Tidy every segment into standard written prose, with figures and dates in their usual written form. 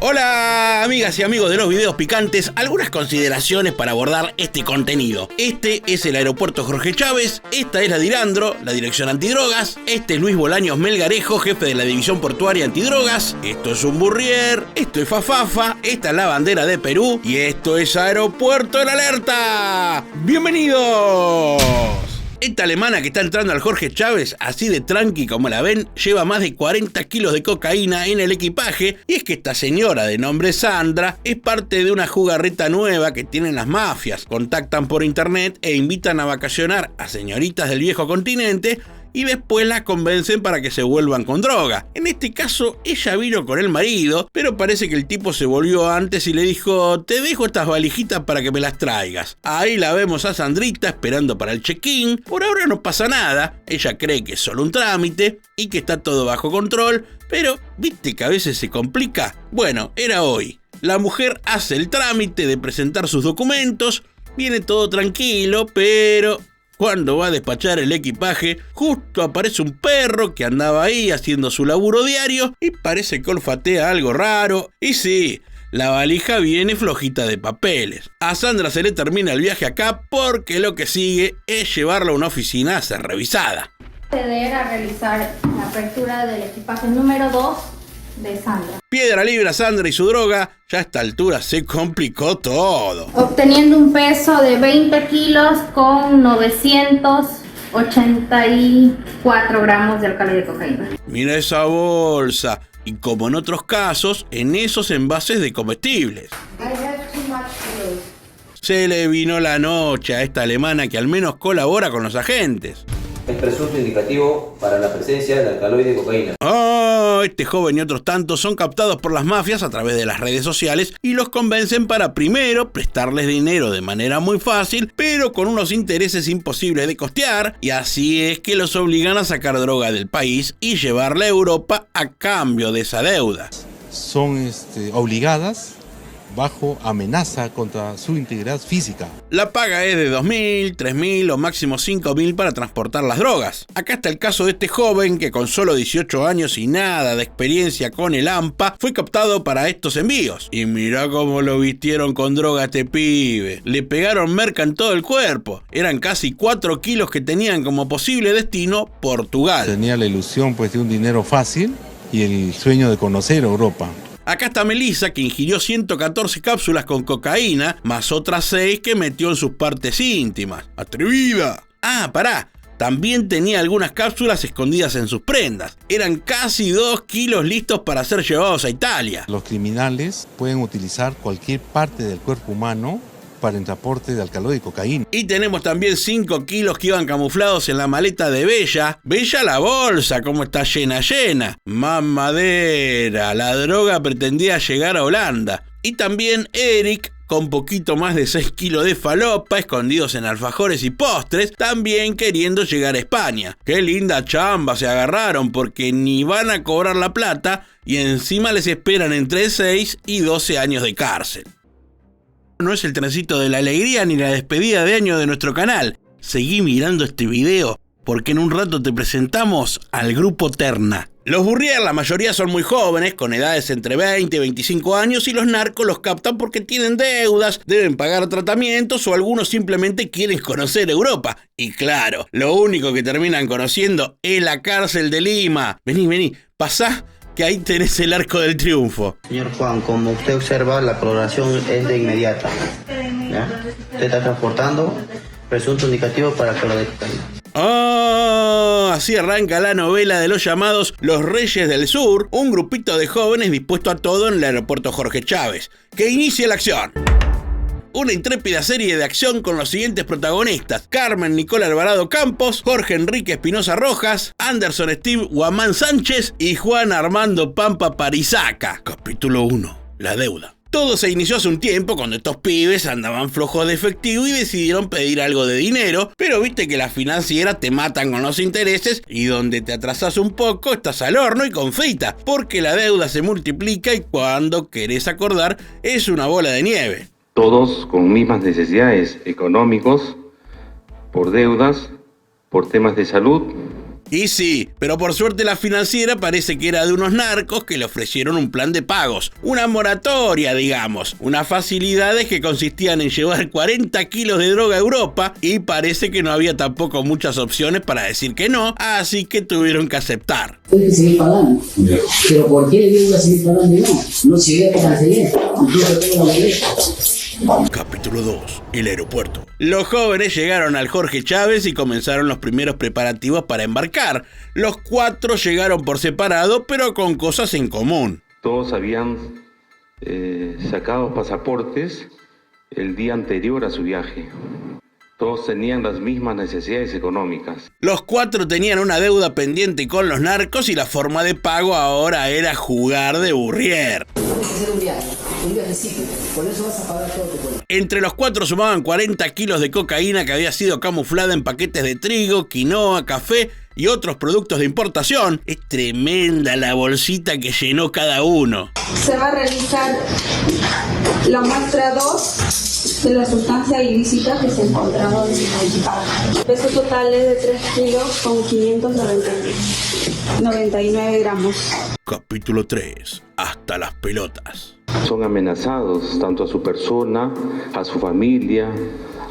Hola amigas y amigos de los videos picantes, algunas consideraciones para abordar este contenido. Este es el aeropuerto Jorge Chávez, esta es la Dirandro, la dirección antidrogas, este es Luis Bolaños Melgarejo, jefe de la división portuaria antidrogas, esto es un Burrier, esto es Fafafa, esta es la bandera de Perú y esto es Aeropuerto en Alerta. ¡Bienvenidos! Esta alemana que está entrando al Jorge Chávez, así de tranqui como la ven, lleva más de 40 kilos de cocaína en el equipaje, y es que esta señora de nombre Sandra es parte de una jugarreta nueva que tienen las mafias. Contactan por internet e invitan a vacacionar a señoritas del viejo continente y después las convencen para que se vuelvan con droga. En este caso, ella vino con el marido, pero parece que el tipo se volvió antes y le dijo: te dejo estas valijitas para que me las traigas. Ahí la vemos a Sandrita esperando para el check-in. Por ahora no pasa nada, ella cree que es solo un trámite y que está todo bajo control, pero ¿viste que a veces se complica? Bueno, era hoy. La mujer hace el trámite de presentar sus documentos, viene todo tranquilo, pero cuando va a despachar el equipaje, justo aparece un perro que andaba ahí haciendo su laburo diario y parece que olfatea algo raro. Y sí, la valija viene flojita de papeles. A Sandra se le termina el viaje acá porque lo que sigue es llevarla a una oficina a ser revisada. Proceder a realizar la apertura del equipaje número 2 de Sandra. Piedra libre a Sandra y su droga. Ya a esta altura se complicó todo. Obteniendo un peso de 20 kilos con 984 gramos de alcaloide de cocaína. Mira esa bolsa. Y como en otros casos, en esos envases de comestibles. Se le vino la noche a esta alemana que al menos colabora con los agentes. Es presunto indicativo para la presencia de alcaloide de cocaína. Este joven y otros tantos son captados por las mafias a través de las redes sociales y los convencen para primero prestarles dinero de manera muy fácil, pero con unos intereses imposibles de costear, y así es que los obligan a sacar droga del país y llevarla a Europa a cambio de esa deuda. Son obligadas bajo amenaza contra su integridad física. La paga es de 2.000, 3.000 o máximo 5.000 para transportar las drogas. Acá está el caso de este joven que con solo 18 años y nada de experiencia con el AMPA fue captado para estos envíos. Y mirá cómo lo vistieron con droga a este pibe. Le pegaron merca en todo el cuerpo. Eran casi 4 kilos que tenían como posible destino Portugal. Tenía la ilusión de un dinero fácil y el sueño de conocer Europa. Acá está Melissa, que ingirió 114 cápsulas con cocaína, más otras 6 que metió en sus partes íntimas. ¡Atrevida! Pará. También tenía algunas cápsulas escondidas en sus prendas. Eran casi 2 kilos listos para ser llevados a Italia. Los criminales pueden utilizar cualquier parte del cuerpo humano para el transporte de alcaloide de cocaína. Y tenemos también 5 kilos que iban camuflados en la maleta de Bella. Bella la bolsa, como está llena. Mamadera, la droga pretendía llegar a Holanda. Y también Eric, con poquito más de 6 kilos de falopa escondidos en alfajores y postres, también queriendo llegar a España. Qué linda chamba se agarraron, porque ni van a cobrar la plata y encima les esperan entre 6 y 12 años de cárcel. No es el trencito de la alegría ni la despedida de año de nuestro canal. Seguí mirando este video, porque en un rato te presentamos al grupo Terna. Los Burrier, la mayoría son muy jóvenes, con edades entre 20 y 25 años, y los narcos los captan porque tienen deudas, deben pagar tratamientos o algunos simplemente quieren conocer Europa. Y claro, lo único que terminan conociendo es la cárcel de Lima. Vení, pasá, que ahí tenés el Arco del Triunfo. Señor Juan, como usted observa, la programación es de inmediata. ¿Ya? Usted está transportando presunto indicativo para alcaloide de cocaína. Así arranca la novela de los llamados Los Reyes del Sur, un grupito de jóvenes dispuesto a todo en el aeropuerto Jorge Chávez. ¡Que inicie la acción! Una intrépida serie de acción con los siguientes protagonistas: Carmen Nicole Alvarado Campos, Jorge Enrique Espinosa Rojas, Anderson Steve Guamán Sánchez y Juan Armando Pampa Parizaca. Capítulo 1. La deuda. Todo se inició hace un tiempo cuando estos pibes andaban flojos de efectivo y decidieron pedir algo de dinero, pero viste que las financieras te matan con los intereses y donde te atrasas un poco estás al horno y con frita, porque la deuda se multiplica y cuando querés acordar es una bola de nieve. Todos con mismas necesidades económicos, por deudas, por temas de salud Y sí, pero por suerte la financiera parece que era de unos narcos que le ofrecieron un plan de pagos, una moratoria, digamos, unas facilidades que consistían en llevar 40 kilos de droga a Europa y parece que no había tampoco muchas opciones para decir que no, así que tuvieron que aceptar. Hay que seguir pagando, pero ¿por qué le digo a seguir pagando? No se ve que cancelé, incluso tengo la maleta. Capítulo 2. El aeropuerto. Los jóvenes llegaron al Jorge Chávez y comenzaron los primeros preparativos para embarcar. Los 4 llegaron por separado, pero con cosas en común. Todos habían sacado pasaportes el día anterior a su viaje. Todos tenían las mismas necesidades económicas. Los 4 tenían una deuda pendiente con los narcos y la forma de pago ahora era jugar de burrier. Entre los 4 sumaban 40 kilos de cocaína que había sido camuflada en paquetes de trigo, quinoa, café y otros productos de importación. Es tremenda la bolsita que llenó cada uno. Se va a realizar la muestra 2 de la sustancia ilícita que se encontraba en su equipaje. El peso total es de 3 kilos con 599 gramos. Capítulo 3. Hasta las pelotas. Son amenazados tanto a su persona, a su familia,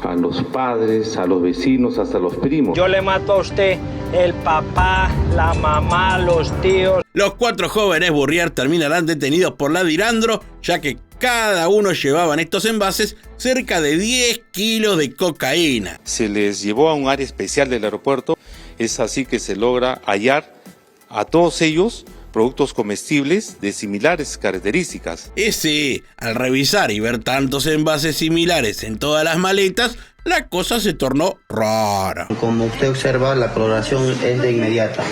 a los padres, a los vecinos, hasta los primos. Yo le mato a usted, el papá, la mamá, los tíos. Los 4 jóvenes burrier terminarán detenidos por la Dirandro, ya que cada uno llevaba en estos envases cerca de 10 kilos de cocaína. Se les llevó a un área especial del aeropuerto, es así que se logra hallar a todos ellos productos comestibles de similares características. Sí, al revisar y ver tantos envases similares en todas las maletas, la cosa se tornó rara. Como usted observa, la coloración es de inmediata.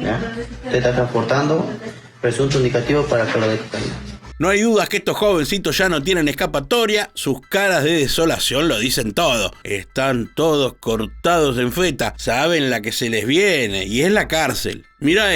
¿Ya? Usted está transportando presunto indicativo para que lo detecten. No hay dudas que estos jovencitos ya no tienen escapatoria, sus caras de desolación lo dicen todo. Están todos cortados en feta, saben la que se les viene y es la cárcel. Mirá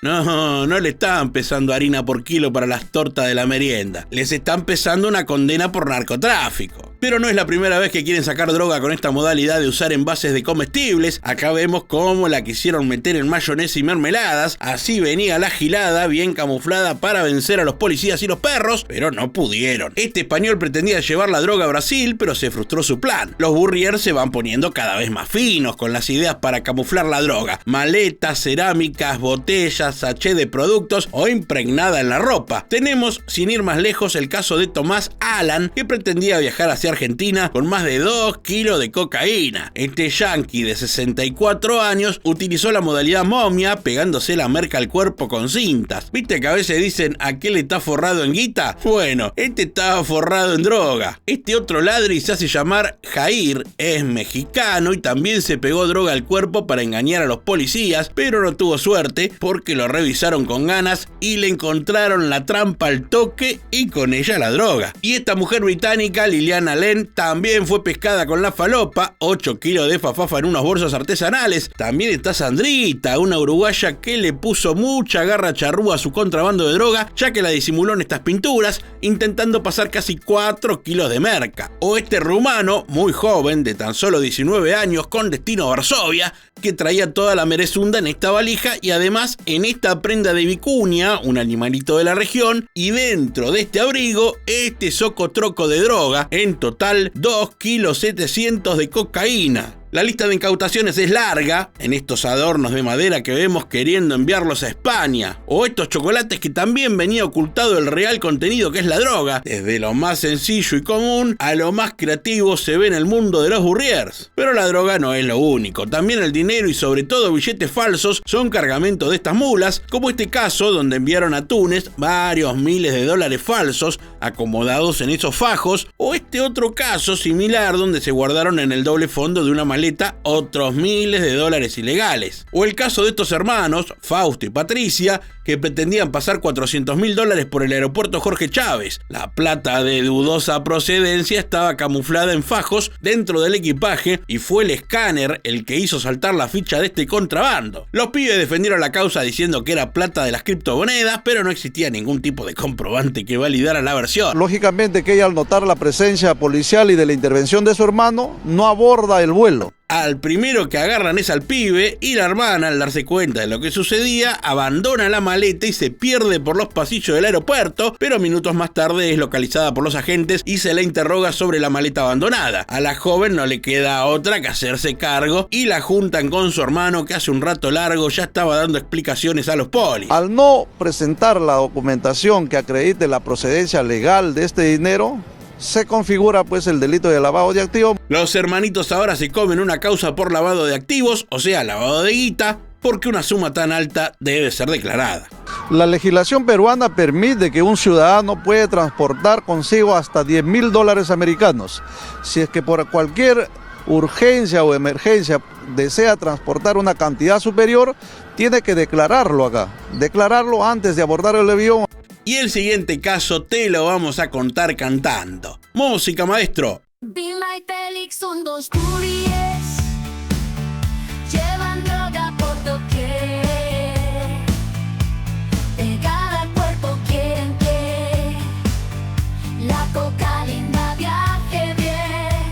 no le estaban pesando harina por kilo para las tortas de la merienda, les están pesando una condena por narcotráfico. Pero no es la primera vez que quieren sacar droga con esta modalidad de usar envases de comestibles. Acá vemos cómo la quisieron meter en mayonesa y mermeladas, así venía la gilada bien camuflada para vencer a los policías y los perros, pero no pudieron. Este español pretendía llevar la droga a Brasil, pero se frustró su plan. Los burrier se van poniendo cada vez más finos con las ideas para camuflar la droga. Maletas, cerámicas, botellas, sachet de productos o impregnada en la ropa. Tenemos, sin ir más lejos, el caso de Tomás Alan, que pretendía viajar hacia Argentina con más de 2 kilos de cocaína. Este yanqui de 64 años utilizó la modalidad momia, pegándose la merca al cuerpo con cintas. ¿Viste que a veces dicen aquel está forrado en guita? Bueno, este estaba forrado en droga. Este otro ladri se hace llamar Jair, es mexicano y también se pegó droga al cuerpo para engañar a los policías, pero no tuvo suerte porque lo revisaron con ganas y le encontraron la trampa al toque y con ella la droga. Y esta mujer británica, Liliana Len, también fue pescada con la falopa, 8 kilos de fafafa en unos bolsos artesanales. También está Sandrita, una uruguaya que le puso mucha garra charrúa a su contrabando de droga, ya que la disimuló en estas pinturas, intentando pasar casi 4 kilos de merca. O este rumano, muy joven, de tan solo 19 años, con destino a Varsovia, que traía toda la merezunda en esta valija y además en esta prenda de vicuña, un animalito de la región, y dentro de este abrigo, este socotroco de droga, en total 2 kilos 700 de cocaína. La lista de incautaciones es larga, en estos adornos de madera que vemos queriendo enviarlos a España, o estos chocolates que también venía ocultado el real contenido que es la droga. Desde lo más sencillo y común a lo más creativo se ve en el mundo de los burriers. Pero la droga no es lo único, también el dinero y sobre todo billetes falsos son cargamento de estas mulas, como este caso donde enviaron a Túnez varios miles de dólares falsos acomodados en esos fajos, o este otro caso similar donde se guardaron en el doble fondo de una maleta otros miles de dólares ilegales. O el caso de estos hermanos, Fausto y Patricia, que pretendían pasar $400.000 por el aeropuerto Jorge Chávez. La plata de dudosa procedencia estaba camuflada en fajos dentro del equipaje y fue el escáner el que hizo saltar la ficha de este contrabando. Los pibes defendieron la causa diciendo que era plata de las criptomonedas, pero no existía ningún tipo de comprobante que validara la versión. Lógicamente que ella, al notar la presencia policial y de la intervención de su hermano, no aborda el vuelo. Al primero que agarran es al pibe y la hermana, al darse cuenta de lo que sucedía, abandona la maleta y se pierde por los pasillos del aeropuerto, pero minutos más tarde es localizada por los agentes y se la interroga sobre la maleta abandonada. A la joven no le queda otra que hacerse cargo y la juntan con su hermano, que hace un rato largo ya estaba dando explicaciones a los polis. Al no presentar la documentación que acredite la procedencia legal de este dinero, se configura pues el delito de lavado de activos. Los hermanitos ahora se comen una causa por lavado de activos, o sea, lavado de guita, porque una suma tan alta debe ser declarada. La legislación peruana permite que un ciudadano puede transportar consigo hasta $10.000 americanos. Si es que por cualquier urgencia o emergencia desea transportar una cantidad superior, tiene que declararlo acá, declararlo antes de abordar el avión. Y el siguiente caso te lo vamos a contar cantando. Música, maestro. Vilma y Félix son dos guríes, llevan droga por doquier, pegada al cuerpo quieren que la cocaína viaje bien.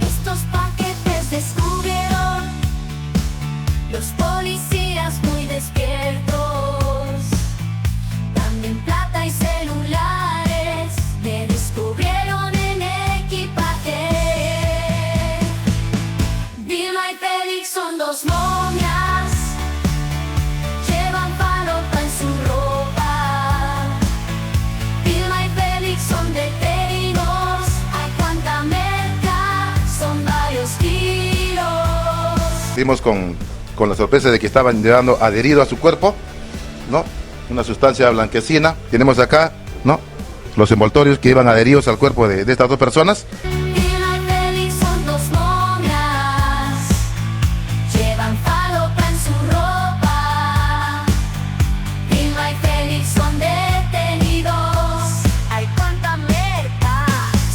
Estos paquetes descubrieron los policías muy despiertos. Plata y celulares me descubrieron en equipaje. Vilma y Félix son dos momias, llevan falopa en su ropa. Vilma y Félix son detenidos, hay cuanta merca, son varios kilos. Dimos con la sorpresa de que estaban llevando adherido a su cuerpo, ¿no? Una sustancia blanquecina. Tenemos acá, ¿no?, los envoltorios que iban adheridos al cuerpo de estas dos personas. Vilma y Félix son dos momias, llevan falopa en su ropa. Vilma y Félix son detenidos, hay cuanta merca,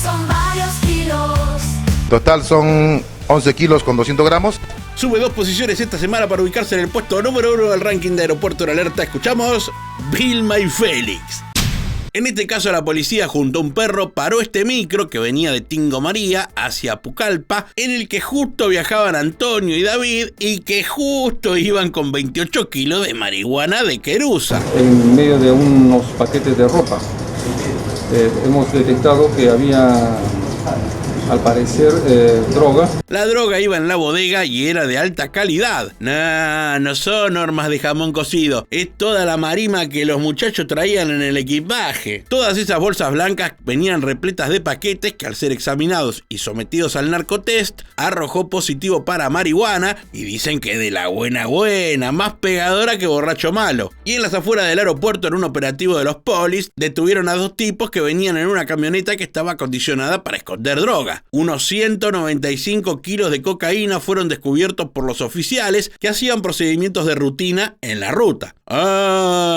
son varios kilos. Total son 11 kilos con 200 gramos. Sube 2 posiciones esta semana para ubicarse en el puesto número 1 del ranking de Aeropuerto en Alerta. Escuchamos Vilma y Félix. En este caso, la policía junto a un perro paró este micro que venía de Tingo María hacia Pucallpa, en el que justo viajaban Antonio y David y que justo iban con 28 kilos de marihuana de querusa. En medio de unos paquetes de ropa hemos detectado que había, al parecer, droga. La droga iba en la bodega y era de alta calidad. No son normas de jamón cocido. Es toda la marima que los muchachos traían en el equipaje. Todas esas bolsas blancas venían repletas de paquetes que, al ser examinados y sometidos al narcotest, arrojó positivo para marihuana, y dicen que de la buena, más pegadora que borracho malo. Y en las afueras del aeropuerto, en un operativo de los polis, detuvieron a 2 tipos que venían en una camioneta que estaba acondicionada para esconder droga. Unos 195 kilos de cocaína fueron descubiertos por los oficiales que hacían procedimientos de rutina en la ruta.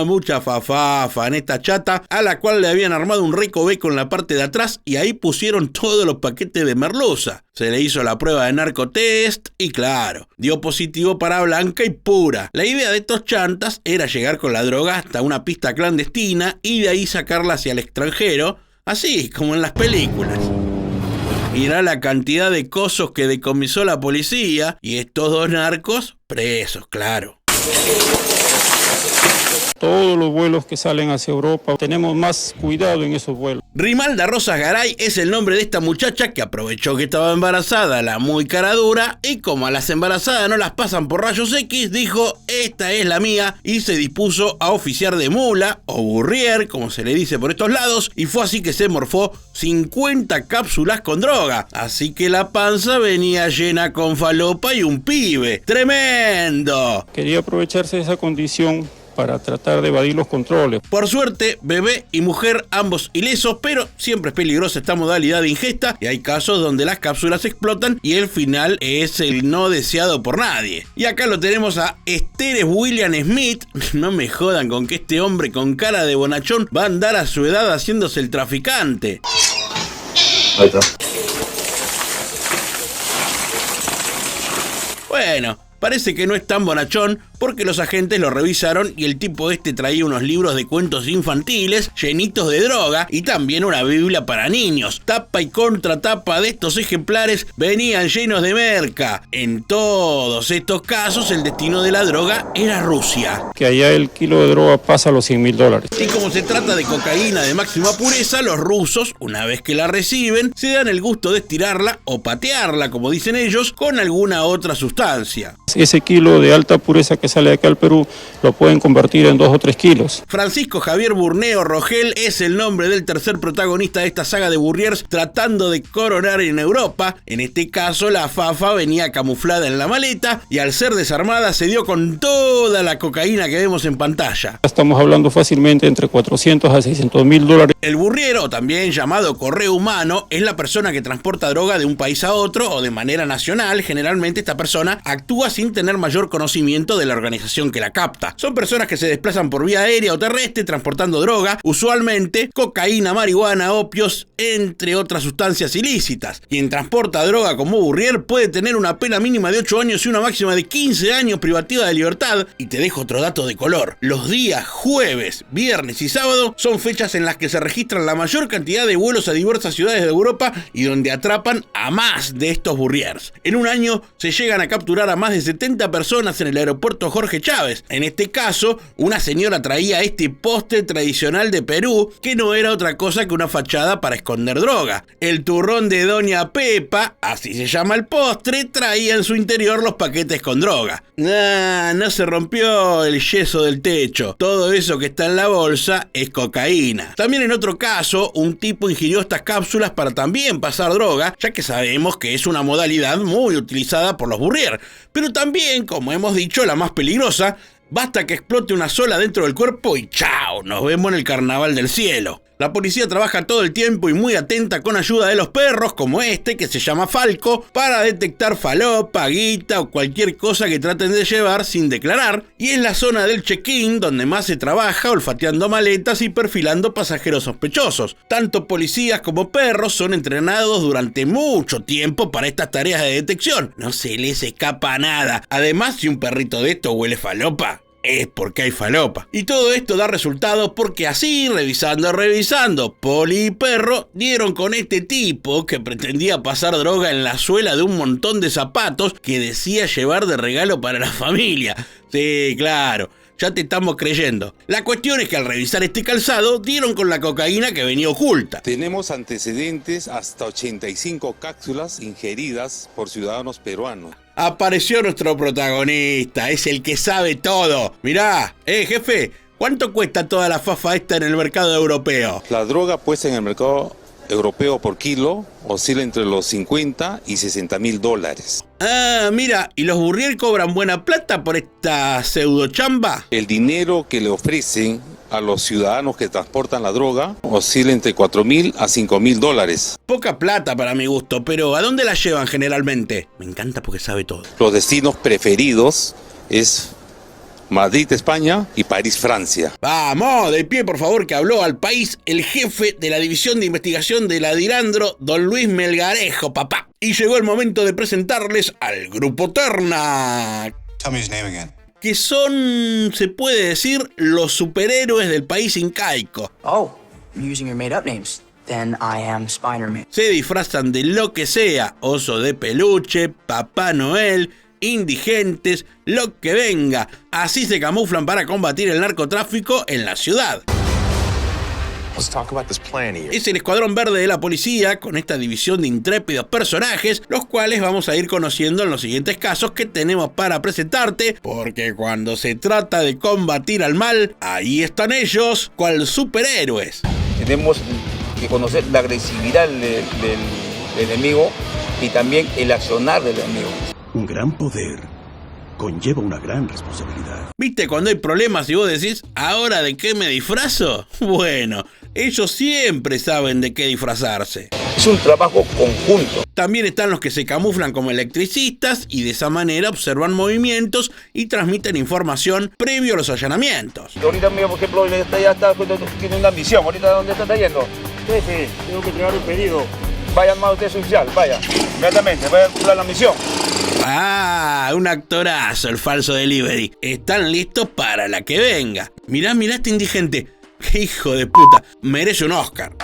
Mucha fafafa en esta chata, a la cual le habían armado un recoveco en la parte de atrás y ahí pusieron todos los paquetes de merluza. Se le hizo la prueba de narcotest y claro, dio positivo para blanca y pura. La idea de estos chantas era llegar con la droga hasta una pista clandestina y de ahí sacarla hacia el extranjero, así como en las películas. Mirá la cantidad de cosos que decomisó la policía y estos 2 narcos presos, claro. Todos los vuelos que salen hacia Europa, tenemos más cuidado en esos vuelos. Rimalda Rosas Garay es el nombre de esta muchacha que aprovechó que estaba embarazada la muy cara dura y como a las embarazadas no las pasan por rayos X, dijo: esta es la mía, y se dispuso a oficiar de mula o burrier, como se le dice por estos lados, y fue así que se morfó 50 cápsulas con droga, así que la panza venía llena con falopa y un pibe. ¡Tremendo! Quería aprovecharse de esa condición para tratar de evadir los controles. Por suerte, bebé y mujer ambos ilesos, pero siempre es peligrosa esta modalidad de ingesta y hay casos donde las cápsulas explotan y el final es el no deseado por nadie. Y acá lo tenemos a Esteres William Smith. No me jodan con que este hombre con cara de bonachón va a andar a su edad haciéndose el traficante. Ahí está. Bueno, parece que no es tan bonachón porque los agentes lo revisaron y el tipo traía unos libros de cuentos infantiles llenitos de droga y también una Biblia para niños. Tapa y contratapa de estos ejemplares venían llenos de merca. En todos estos casos el destino de la droga era Rusia. Que allá el kilo de droga pasa los $100.000. Y como se trata de cocaína de máxima pureza, los rusos, una vez que la reciben, se dan el gusto de estirarla o patearla, como dicen ellos, con alguna otra sustancia. Ese kilo de alta pureza que sale de acá al Perú lo pueden convertir en 2 o 3 kilos. Francisco Javier Burneo Rogel es el nombre del tercer protagonista de esta saga de Burriers tratando de coronar en Europa. En este caso, la fafa venía camuflada en la maleta y al ser desarmada se dio con toda la cocaína que vemos en pantalla. Estamos hablando fácilmente entre $400 a $600.000. El burriero, también llamado correo humano, es la persona que transporta droga de un país a otro o de manera nacional. Generalmente esta persona actúa sin tener mayor conocimiento de la organización que la capta. Son personas que se desplazan por vía aérea o terrestre transportando droga, usualmente cocaína, marihuana, opios, entre otras sustancias ilícitas. Quien transporta droga como burrier puede tener una pena mínima de 8 años y una máxima de 15 años privativa de libertad. Y te dejo otro dato de color. Los días jueves, viernes y sábado son fechas en las que se registran la mayor cantidad de vuelos a diversas ciudades de Europa y donde atrapan a más de estos burriers. En un año se llegan a capturar a más de 70 personas en el aeropuerto Jorge Chávez. En este caso, una señora traía este postre tradicional de Perú, que no era otra cosa que una fachada para esconder droga. El turrón de Doña Pepa, así se llama el postre, traía en su interior los paquetes con droga. No se rompió el yeso del techo. Todo eso que está en la bolsa es cocaína. También en otro caso, un tipo ingirió estas cápsulas para también pasar droga, ya que sabemos que es una modalidad muy utilizada por los burrier. Pero también, como hemos dicho, la más peligrosa. Basta que explote una sola dentro del cuerpo y ¡chao! Nos vemos en el carnaval del cielo. La policía trabaja todo el tiempo y muy atenta con ayuda de los perros, como este que se llama Falco, para detectar falopa, guita o cualquier cosa que traten de llevar sin declarar. Y es la zona del check-in donde más se trabaja, olfateando maletas y perfilando pasajeros sospechosos. Tanto policías como perros son entrenados durante mucho tiempo para estas tareas de detección. No se les escapa nada. Además, si un perrito de esto huele falopa, es porque hay falopa. Y todo esto da resultado porque así, revisando, poli y perro dieron con este tipo que pretendía pasar droga en la suela de un montón de zapatos que decía llevar de regalo para la familia. Sí, claro. Ya te estamos creyendo. La cuestión es que al revisar este calzado dieron con la cocaína que venía oculta. Tenemos antecedentes hasta 85 cápsulas ingeridas por ciudadanos peruanos. Apareció nuestro protagonista, es el que sabe todo. Mirá, jefe, ¿cuánto cuesta toda la fafa esta en el mercado europeo? La droga puesta en el mercado europeo por kilo oscila entre los 50 y 60 mil dólares. Ah, mira, ¿y los burrier cobran buena plata por esta pseudo chamba? El dinero que le ofrecen a los ciudadanos que transportan la droga oscila entre 4.000 a 5.000 dólares. Poca plata para mi gusto, pero ¿a dónde la llevan generalmente? Me encanta porque sabe todo. Los destinos preferidos es Madrid, España y París, Francia. Vamos, de pie por favor, que habló al país el jefe de la división de investigación de la Dirandro, don Luis Melgarejo, papá. Y llegó el momento de presentarles al Grupo Terna. Tell me his name again. Que son, se puede decir, los superhéroes del país incaico. Oh, I'm using your made-up names. Then I am Spider-Man. Se disfrazan de lo que sea, oso de peluche, Papá Noel, indigentes, lo que venga. Así se camuflan para combatir el narcotráfico en la ciudad. Es el escuadrón verde de la policía, con esta división de intrépidos personajes, los cuales vamos a ir conociendo en los siguientes casos que tenemos para presentarte, porque cuando se trata de combatir al mal, ahí están ellos, cual superhéroes. Tenemos que conocer la agresividad del enemigo y también el accionar del enemigo. Un gran poder conlleva una gran responsabilidad. ¿Viste cuando hay problemas y vos decís, ¿ahora de qué me disfrazo? Bueno, ellos siempre saben de qué disfrazarse. Es un trabajo conjunto. También están los que se camuflan como electricistas y de esa manera observan movimientos y transmiten información previo a los allanamientos. Ahorita mío, por ejemplo, ya está tiene una misión. ¿Ahorita dónde está yendo? Jefe, tengo que entregar un pedido. Vaya más usted oficial, vaya. Inmediatamente, vaya a cumplir la misión. Ah, un actorazo el falso delivery. Están listos para la que venga. Mirá este indigente. ¡Qué hijo de puta! Merece un Oscar.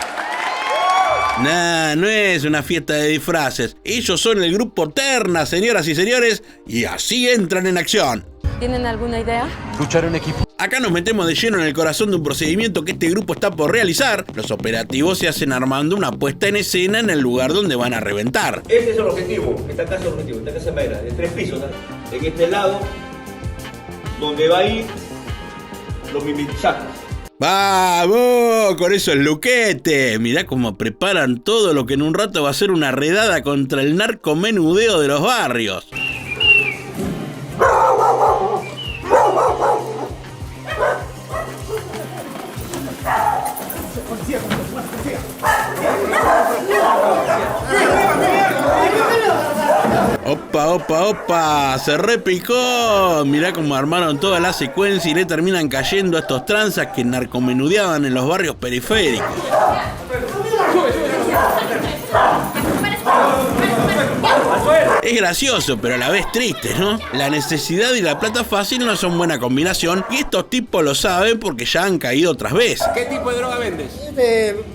Nah, no es una fiesta de disfraces. Ellos son el grupo Terna, señoras y señores, y así entran en acción. ¿Tienen alguna idea? Luchar en equipo. Acá nos metemos de lleno en el corazón de un procedimiento que este grupo está por realizar. Los operativos se hacen armando una puesta en escena en el lugar donde van a reventar. Este es el objetivo, esta casa es el objetivo, esta casa es madera, de 3 pisos, ¿no? En este lado, donde va a ir los mimichacos. ¡Vamos! Con eso el luquete. Mirá cómo preparan todo lo que en un rato va a ser una redada contra el narcomenudeo de los barrios. ¡Opa! ¡Se repicó! Mirá cómo armaron toda la secuencia y le terminan cayendo a estos tranzas que narcomenudeaban en los barrios periféricos. Es gracioso, pero a la vez triste, ¿no? La necesidad y la plata fácil no son buena combinación y estos tipos lo saben porque ya han caído otras veces. ¿Qué tipo de droga vendes?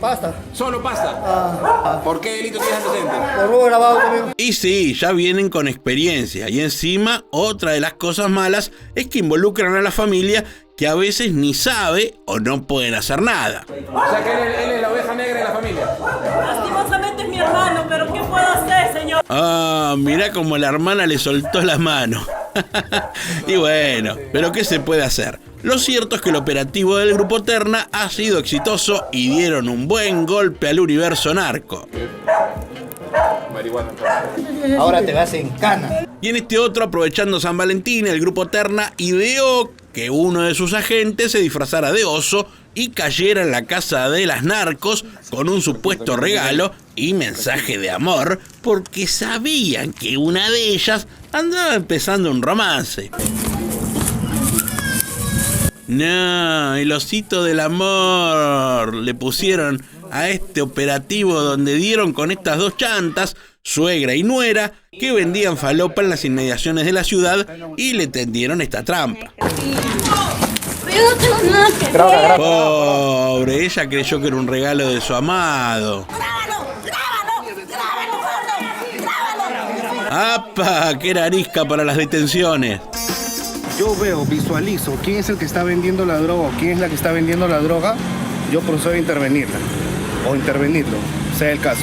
Pasta. ¿Solo pasta? ¿Por qué delito tienes antecedentes? Por robo grabado también. Y sí, ya vienen con experiencia. Y encima, otra de las cosas malas es que involucran a la familia que a veces ni sabe o no pueden hacer nada. O sea que él es la oveja negra de la familia. Lastimosamente es mi hermano, pero ¿qué puedo hacer, señor? Ah, mirá como la hermana le soltó la mano. Y bueno, pero ¿qué se puede hacer? Lo cierto es que el operativo del Grupo Terna ha sido exitoso y dieron un buen golpe al universo narco. Ahora te vas en cana. Y en este otro, aprovechando San Valentín, el Grupo Terna ideó que uno de sus agentes se disfrazara de oso y cayera en la casa de las narcos con un supuesto regalo y mensaje de amor, porque sabían que una de ellas andaba empezando un romance. No, el osito del amor le pusieron a este operativo donde dieron con estas dos chantas, suegra y nuera, que vendían falopa en las inmediaciones de la ciudad y le tendieron esta trampa. Pobre, ella creyó que era un regalo de su amado. ¡Apa! ¡Qué era arisca para las detenciones! Yo visualizo quién es el que está vendiendo la droga o quién es la que está vendiendo la droga. Yo procedo a intervenirla o intervenirlo, sea el caso.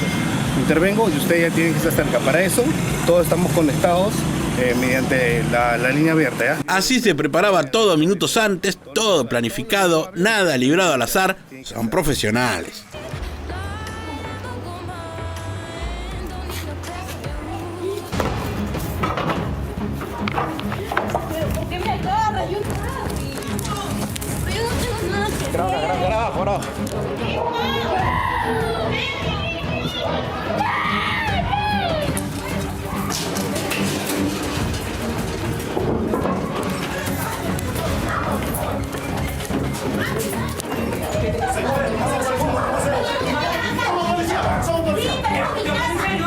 Intervengo y usted ya tiene que estar cerca. Para eso, todos estamos conectados mediante la línea abierta, ¿ya? Así se preparaba todo minutos antes, todo planificado, nada librado al azar. Son profesionales. Graba.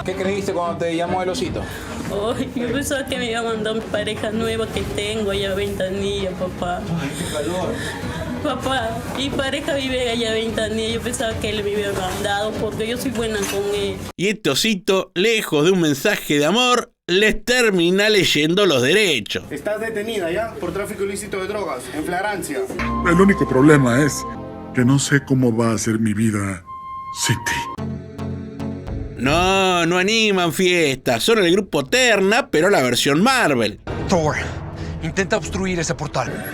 ¿Qué creíste cuando te llamó el osito? Ay, yo pensaba que me iba a mandar mi pareja nueva que tengo allá en Ventanilla, papá. Ay, qué calor. Papá, mi pareja vive allá en Ventanilla. Yo pensaba que él me había mandado porque yo soy buena con él. Y este osito, lejos de un mensaje de amor, les termina leyendo los derechos. Estás detenida ya por tráfico ilícito de drogas, en flagrancia. El único problema es que no sé cómo va a ser mi vida sin ti. No animan fiestas, son el Grupo Terna, pero la versión Marvel. Thor, intenta obstruir ese portal.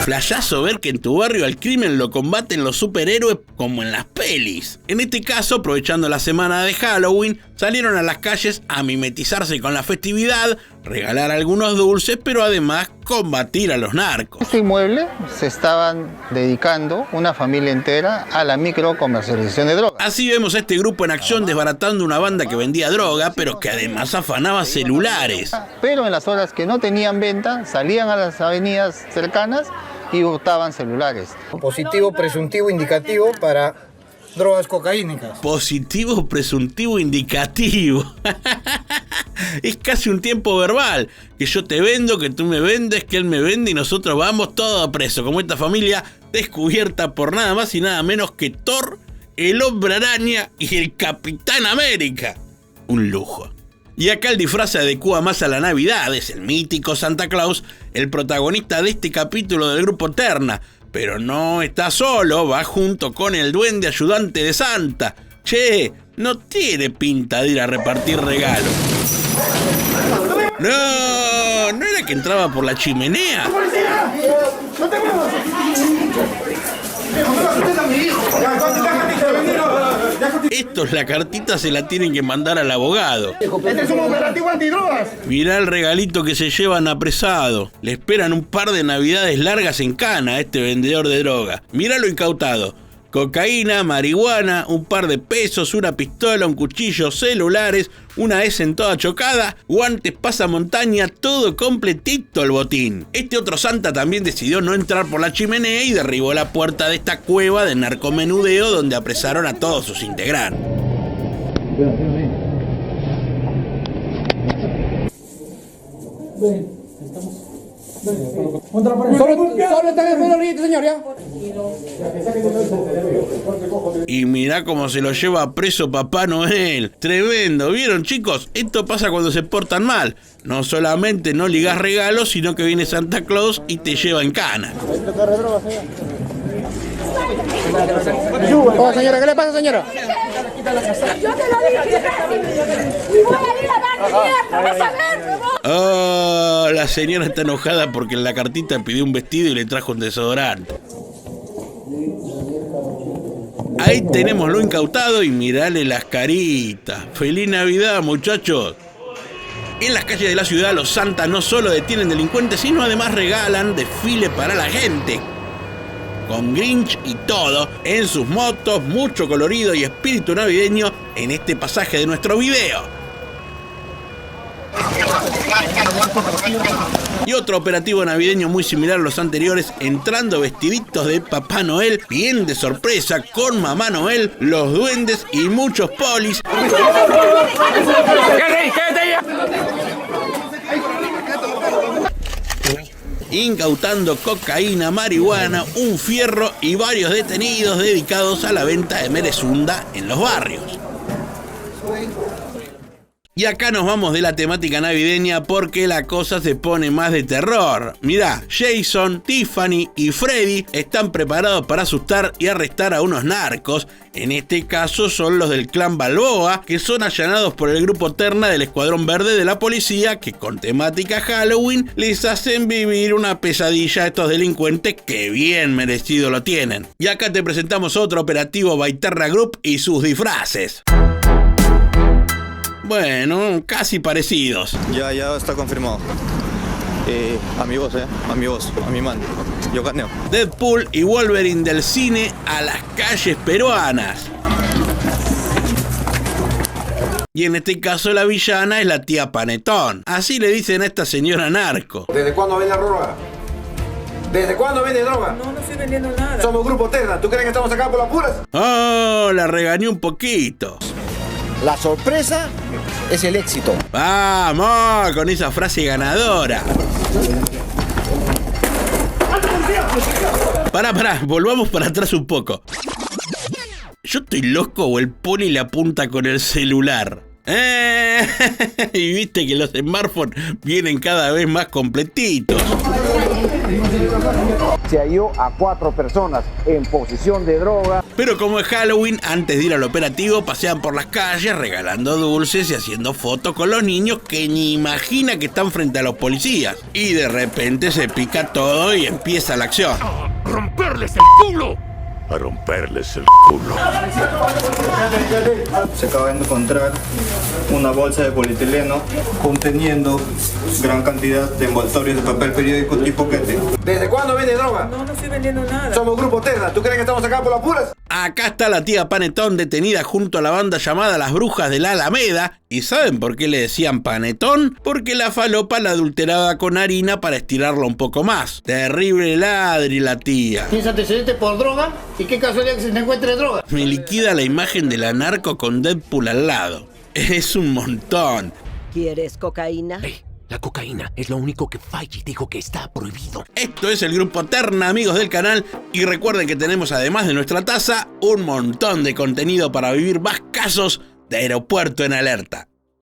Flashazo ver que en tu barrio al crimen lo combaten los superhéroes como en las pelis. En este caso, aprovechando la semana de Halloween, salieron a las calles a mimetizarse con la festividad, regalar algunos dulces, pero además combatir a los narcos. Este inmueble se estaban dedicando una familia entera a la microcomercialización de drogas. Así vemos a este grupo en acción desbaratando una banda que vendía droga, pero que además afanaba celulares. Pero en las horas que no tenían venta, salían a las avenidas cercanas y hurtaban celulares. Positivo, presuntivo, indicativo para drogas cocaínicas. Positivo, presuntivo, indicativo. Es casi un tiempo verbal. Que yo te vendo, que tú me vendes, que él me vende y nosotros vamos todos a preso. Como esta familia descubierta por nada más y nada menos que Thor, el Hombre Araña y el Capitán América. Un lujo. Y acá el disfraz se adecua más a la Navidad. Es el mítico Santa Claus, el protagonista de este capítulo del grupo Terna. Pero no está solo, va junto con el duende ayudante de Santa. Che, no tiene pinta de ir a repartir regalos. No, ¿no era que entraba por la chimenea? Estos la cartita se la tienen que mandar al abogado. Este es un operativo antidrogas. Mirá el regalito que se llevan apresado. Le esperan un par de navidades largas en cana a este vendedor de droga. Mirá lo incautado. Cocaína, marihuana, un par de pesos, una pistola, un cuchillo, celulares, una S en toda chocada, guantes, pasamontaña, todo completito el botín. Este otro Santa también decidió no entrar por la chimenea y derribó la puerta de esta cueva de narcomenudeo donde apresaron a todos sus integrantes. Solo están esperando ahorita, señor, ya. Y mirá cómo se lo lleva preso Papá Noel. Tremendo, ¿vieron, chicos? Esto pasa cuando se portan mal. No solamente no ligás regalos, sino que viene Santa Claus y te lleva en cana. Oh, señora, ¿qué le pasa, señora? Yo te lo dije. Y voy a ir a dar mierda, vas a ver, Oh, la señora está enojada porque en la cartita pidió un vestido y le trajo un desodorante. Ahí tenemos lo incautado y mirale las caritas. ¡Feliz Navidad, muchachos! En las calles de la ciudad los santas no solo detienen delincuentes, sino además regalan desfile para la gente. Con Grinch y todo, en sus motos, mucho colorido y espíritu navideño en este pasaje de nuestro video. Y otro operativo navideño muy similar a los anteriores, entrando vestiditos de Papá Noel, bien de sorpresa, con Mamá Noel, los duendes y muchos polis. Incautando cocaína, marihuana, un fierro y varios detenidos dedicados a la venta de merezunda en los barrios. Y acá nos vamos de la temática navideña porque la cosa se pone más de terror. Mirá, Jason, Tiffany y Freddy están preparados para asustar y arrestar a unos narcos. En este caso son los del clan Balboa, que son allanados por el grupo Terna del Escuadrón Verde de la policía, que con temática Halloween les hacen vivir una pesadilla a estos delincuentes que bien merecido lo tienen. Y acá te presentamos otro operativo Baiterra Group y sus disfraces. Bueno, casi parecidos. Ya está confirmado. A mi voz, a mi mano. Yo ganeo. Deadpool y Wolverine del cine a las calles peruanas. Y en este caso la villana es la tía Panetón. Así le dicen a esta señora narco. ¿Desde cuándo vende droga? ¿Desde cuándo vende droga? No estoy vendiendo nada. Somos Grupo Terna. ¿Tú crees que estamos acá por las puras? Oh, la regañó un poquito. La sorpresa es el éxito. Vamos, con esa frase ganadora. Pará, volvamos para atrás un poco. ¿Yo estoy loco o el poli le apunta con el celular? Y viste que los smartphones vienen cada vez más completitos. Se halló a 4 personas en posesión de droga. Pero como es Halloween, antes de ir al operativo pasean por las calles regalando dulces y haciendo fotos con los niños que ni imagina que están frente a los policías. Y de repente se pica todo y empieza la acción. ¡Romperles el culo! A romperles el culo. Se acaba de encontrar una bolsa de polietileno conteniendo gran cantidad de envoltorios de papel periódico tipo quete. ¿Desde cuándo vende droga? No estoy vendiendo nada. Somos Grupo Terna. ¿Tú crees que estamos acá por las puras? Acá está la tía Panetón detenida junto a la banda llamada Las Brujas de la Alameda. ¿Y saben por qué le decían Panetón? Porque la falopa la adulteraba con harina para estirarla un poco más. Terrible ladri la tía. ¿Tienes antecedentes por droga? ¿Y qué casualidad que se te encuentre droga? Me liquida la imagen de la narco con Deadpool al lado. Es un montón. ¿Quieres cocaína? La cocaína es lo único que Fauci dijo que está prohibido. Esto es el Grupo Terna, amigos del canal. Y recuerden que tenemos, además de nuestra taza, un montón de contenido para vivir más casos de Aeropuerto en Alerta.